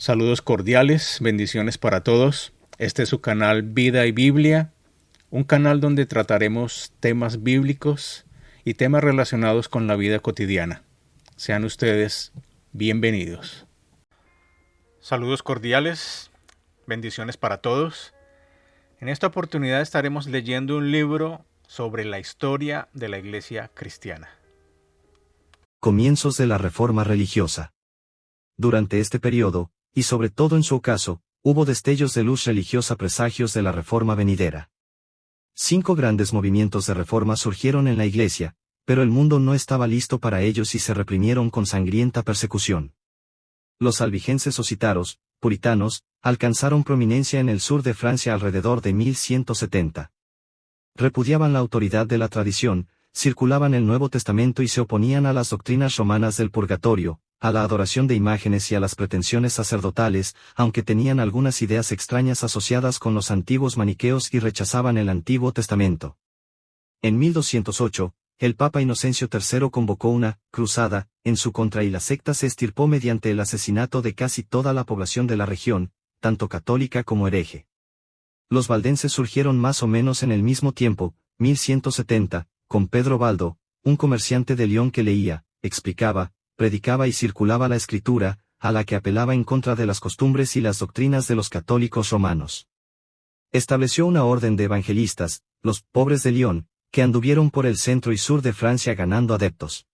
Saludos cordiales, bendiciones para todos. Este es su canal Vida y Biblia, un canal donde trataremos temas bíblicos y temas relacionados con la vida cotidiana. Sean ustedes bienvenidos. Saludos cordiales, bendiciones para todos. En esta oportunidad estaremos leyendo un libro sobre la historia de la Iglesia cristiana. Comienzos de la Reforma religiosa. Durante este periodo, y sobre todo en su ocaso, hubo destellos de luz religiosa presagios de la Reforma venidera. 5 grandes movimientos de reforma surgieron en la Iglesia, pero el mundo no estaba listo para ellos y se reprimieron con sangrienta persecución. Los albigenses o cítaros, puritanos, alcanzaron prominencia en el sur de Francia alrededor de 1170. Repudiaban la autoridad de la tradición, circulaban el Nuevo Testamento y se oponían a las doctrinas romanas del purgatorio, a la adoración de imágenes y a las pretensiones sacerdotales, aunque tenían algunas ideas extrañas asociadas con los antiguos maniqueos y rechazaban el Antiguo Testamento. En 1208, el Papa Inocencio III convocó una cruzada en su contra y la secta se extirpó mediante el asesinato de casi toda la población de la región, tanto católica como hereje. Los valdenses surgieron más o menos en el mismo tiempo, 1170, con Pedro Baldo, un comerciante de León que leía, explicaba, predicaba y circulaba la Escritura, a la que apelaba en contra de las costumbres y las doctrinas de los católicos romanos. Estableció una orden de evangelistas, los pobres de León, que anduvieron por el centro y sur de Francia ganando adeptos.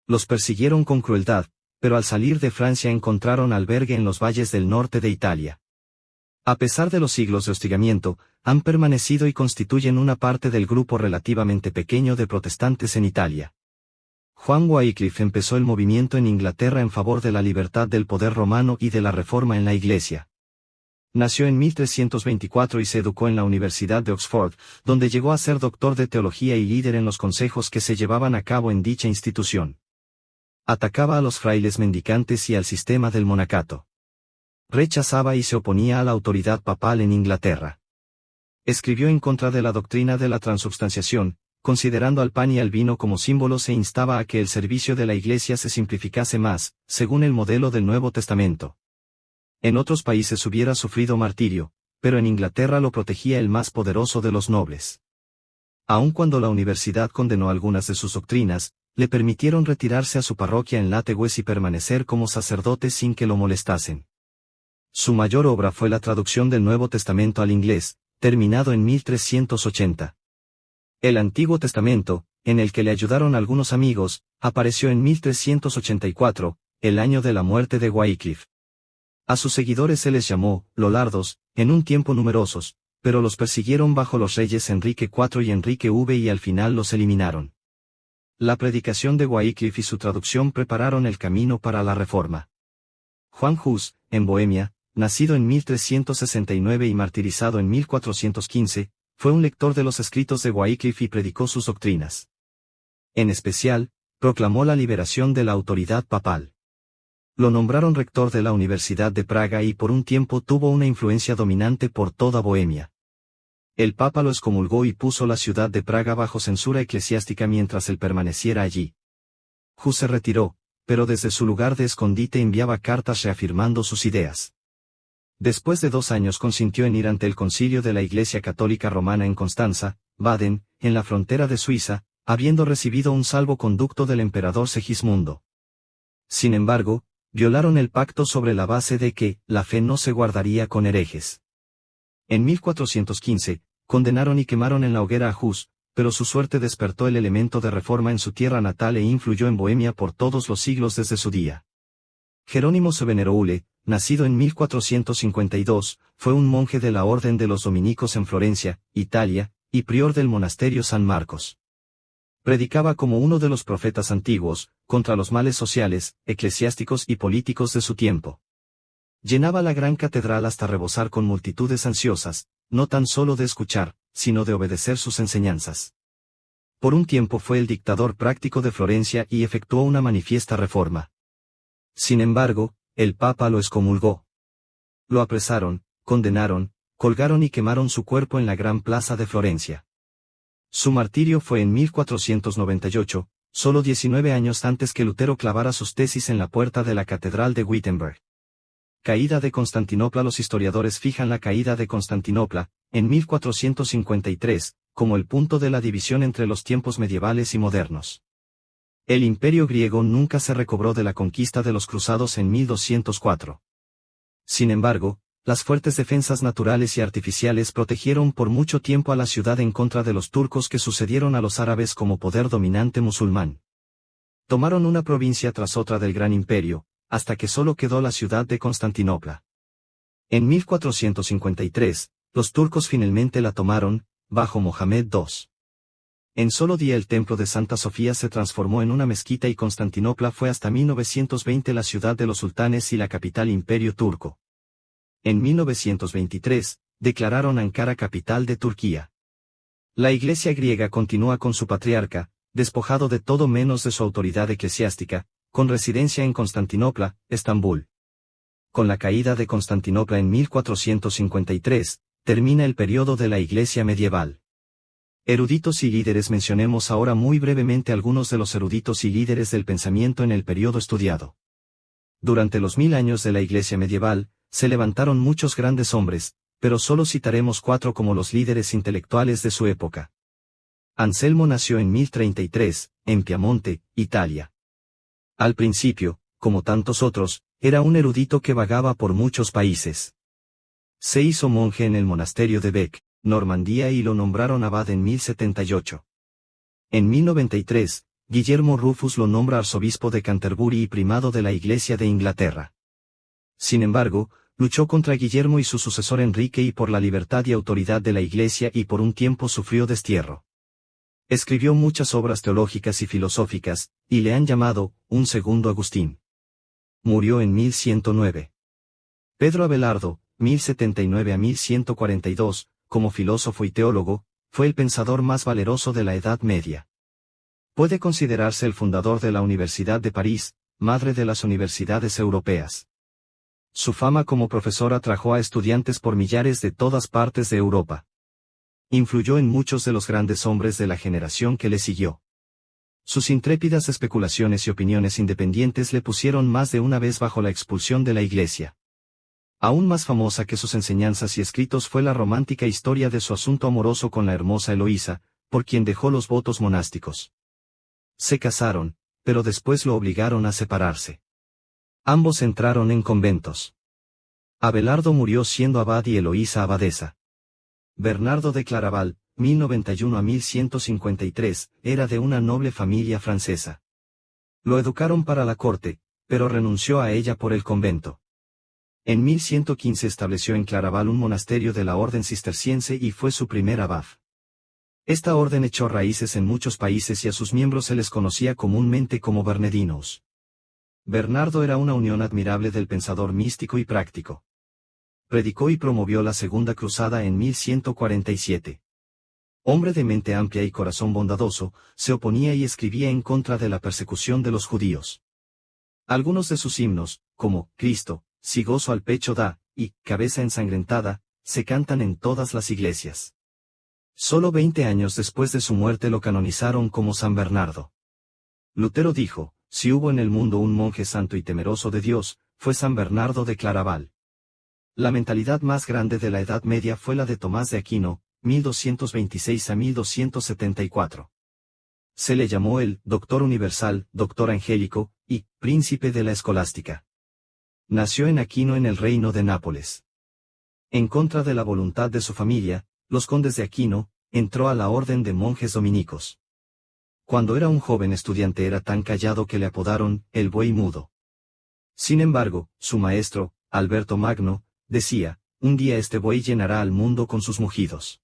Los persiguieron con crueldad, pero al salir de Francia encontraron albergue en los valles del norte de Italia. A pesar de los siglos de hostigamiento, han permanecido y constituyen una parte del grupo relativamente pequeño de protestantes en Italia. Juan Wycliffe empezó el movimiento en Inglaterra en favor de la libertad del poder romano y de la reforma en la Iglesia. Nació en 1324 y se educó en la Universidad de Oxford, donde llegó a ser doctor de teología y líder en los consejos que se llevaban a cabo en dicha institución. Atacaba a los frailes mendicantes y al sistema del monacato. Rechazaba y se oponía a la autoridad papal en Inglaterra. Escribió en contra de la doctrina de la transubstanciación, considerando al pan y al vino como símbolos e instaba a que el servicio de la Iglesia se simplificase más, según el modelo del Nuevo Testamento. En otros países hubiera sufrido martirio, pero en Inglaterra lo protegía el más poderoso de los nobles. Aun cuando la universidad condenó algunas de sus doctrinas, le permitieron retirarse a su parroquia en Látegues y permanecer como sacerdote sin que lo molestasen. Su mayor obra fue la traducción del Nuevo Testamento al inglés, terminado en 1380. El Antiguo Testamento, en el que le ayudaron algunos amigos, apareció en 1384, el año de la muerte de Wycliffe. A sus seguidores se les llamó Lollardos, en un tiempo numerosos, pero los persiguieron bajo los reyes Enrique IV y Enrique V y al final los eliminaron. La predicación de Wycliffe y su traducción prepararon el camino para la Reforma. Juan Hus, en Bohemia, nacido en 1369 y martirizado en 1415, fue un lector de los escritos de Wycliffe y predicó sus doctrinas. En especial, proclamó la liberación de la autoridad papal. Lo nombraron rector de la Universidad de Praga y por un tiempo tuvo una influencia dominante por toda Bohemia. El Papa lo excomulgó y puso la ciudad de Praga bajo censura eclesiástica mientras él permaneciera allí. Hus se retiró, pero desde su lugar de escondite enviaba cartas reafirmando sus ideas. Después de 2 años consintió en ir ante el concilio de la Iglesia Católica Romana en Constanza, Baden, en la frontera de Suiza, habiendo recibido un salvoconducto del emperador Segismundo. Sin embargo, violaron el pacto sobre la base de que la fe no se guardaría con herejes. En 1415, condenaron y quemaron en la hoguera a Hus, pero su suerte despertó el elemento de reforma en su tierra natal e influyó en Bohemia por todos los siglos desde su día. Jerónimo Savonarola, nacido en 1452, fue un monje de la Orden de los Dominicos en Florencia, Italia, y prior del monasterio San Marcos. Predicaba como uno de los profetas antiguos, contra los males sociales, eclesiásticos y políticos de su tiempo. Llenaba la gran catedral hasta rebosar con multitudes ansiosas, no tan solo de escuchar, sino de obedecer sus enseñanzas. Por un tiempo fue el dictador práctico de Florencia y efectuó una manifiesta reforma. Sin embargo, el Papa lo excomulgó. Lo apresaron, condenaron, colgaron y quemaron su cuerpo en la gran plaza de Florencia. Su martirio fue en 1498, solo 19 años antes que Lutero clavara sus tesis en la puerta de la Catedral de Wittenberg. Caída de Constantinopla. Los historiadores fijan la caída de Constantinopla, en 1453, como el punto de la división entre los tiempos medievales y modernos. El imperio griego nunca se recobró de la conquista de los cruzados en 1204. Sin embargo, las fuertes defensas naturales y artificiales protegieron por mucho tiempo a la ciudad en contra de los turcos que sucedieron a los árabes como poder dominante musulmán. Tomaron una provincia tras otra del gran imperio, hasta que solo quedó la ciudad de Constantinopla. En 1453, los turcos finalmente la tomaron, bajo Mohamed II. En solo día el templo de Santa Sofía se transformó en una mezquita y Constantinopla fue hasta 1920 la ciudad de los sultanes y la capital imperio turco. En 1923, declararon Ankara capital de Turquía. La Iglesia griega continúa con su patriarca, despojado de todo menos de su autoridad eclesiástica, con residencia en Constantinopla, Estambul. Con la caída de Constantinopla en 1453, termina el periodo de la Iglesia medieval. Eruditos y líderes. Mencionemos ahora muy brevemente algunos de los eruditos y líderes del pensamiento en el periodo estudiado. Durante los 1000 años de la Iglesia medieval, se levantaron muchos grandes hombres, pero solo citaremos 4 como los líderes intelectuales de su época. Anselmo nació en 1033, en Piamonte, Italia. Al principio, como tantos otros, era un erudito que vagaba por muchos países. Se hizo monje en el monasterio de Bec, Normandía y lo nombraron abad en 1078. En 1093, Guillermo Rufus lo nombra arzobispo de Canterbury y primado de la Iglesia de Inglaterra. Sin embargo, luchó contra Guillermo y su sucesor Enrique y por la libertad y autoridad de la Iglesia y por un tiempo sufrió destierro. Escribió muchas obras teológicas y filosóficas, y le han llamado, un segundo Agustín. Murió en 1109. Pedro Abelardo, 1079 a 1142, como filósofo y teólogo, fue el pensador más valeroso de la Edad Media. Puede considerarse el fundador de la Universidad de París, madre de las universidades europeas. Su fama como profesor atrajo a estudiantes por millares de todas partes de Europa. Influyó en muchos de los grandes hombres de la generación que le siguió. Sus intrépidas especulaciones y opiniones independientes le pusieron más de una vez bajo la expulsión de la Iglesia. Aún más famosa que sus enseñanzas y escritos fue la romántica historia de su asunto amoroso con la hermosa Eloísa, por quien dejó los votos monásticos. Se casaron, pero después lo obligaron a separarse. Ambos entraron en conventos. Abelardo murió siendo abad y Eloísa abadesa. Bernardo de Claraval, 1091 a 1153, era de una noble familia francesa. Lo educaron para la corte, pero renunció a ella por el convento. En 1115 estableció en Claraval un monasterio de la orden cisterciense y fue su primer abad. Esta orden echó raíces en muchos países y a sus miembros se les conocía comúnmente como bernardinos. Bernardo era una unión admirable del pensador místico y práctico. Predicó y promovió la Segunda Cruzada en 1147. Hombre de mente amplia y corazón bondadoso, se oponía y escribía en contra de la persecución de los judíos. Algunos de sus himnos, como Cristo, si gozo al pecho da, y Cabeza ensangrentada, se cantan en todas las iglesias. Solo 20 años después de su muerte lo canonizaron como San Bernardo. Lutero dijo, si hubo en el mundo un monje santo y temeroso de Dios, fue San Bernardo de Claraval. La mentalidad más grande de la Edad Media fue la de Tomás de Aquino, 1226 a 1274. Se le llamó el Doctor Universal, Doctor Angélico, y Príncipe de la Escolástica. Nació en Aquino en el reino de Nápoles. En contra de la voluntad de su familia, los condes de Aquino, entró a la orden de monjes dominicos. Cuando era un joven estudiante era tan callado que le apodaron, el buey mudo. Sin embargo, su maestro, Alberto Magno, decía, un día este buey llenará al mundo con sus mugidos.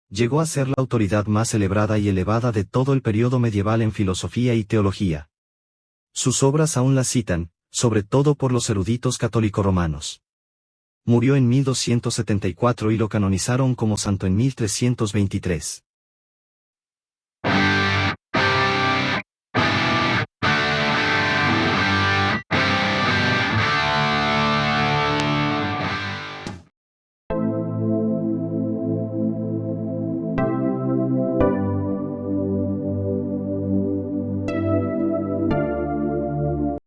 Llegó a ser la autoridad más celebrada y elevada de todo el periodo medieval en filosofía y teología. Sus obras aún las citan, sobre todo por los eruditos católico-romanos. Murió en 1274 y lo canonizaron como santo en 1323.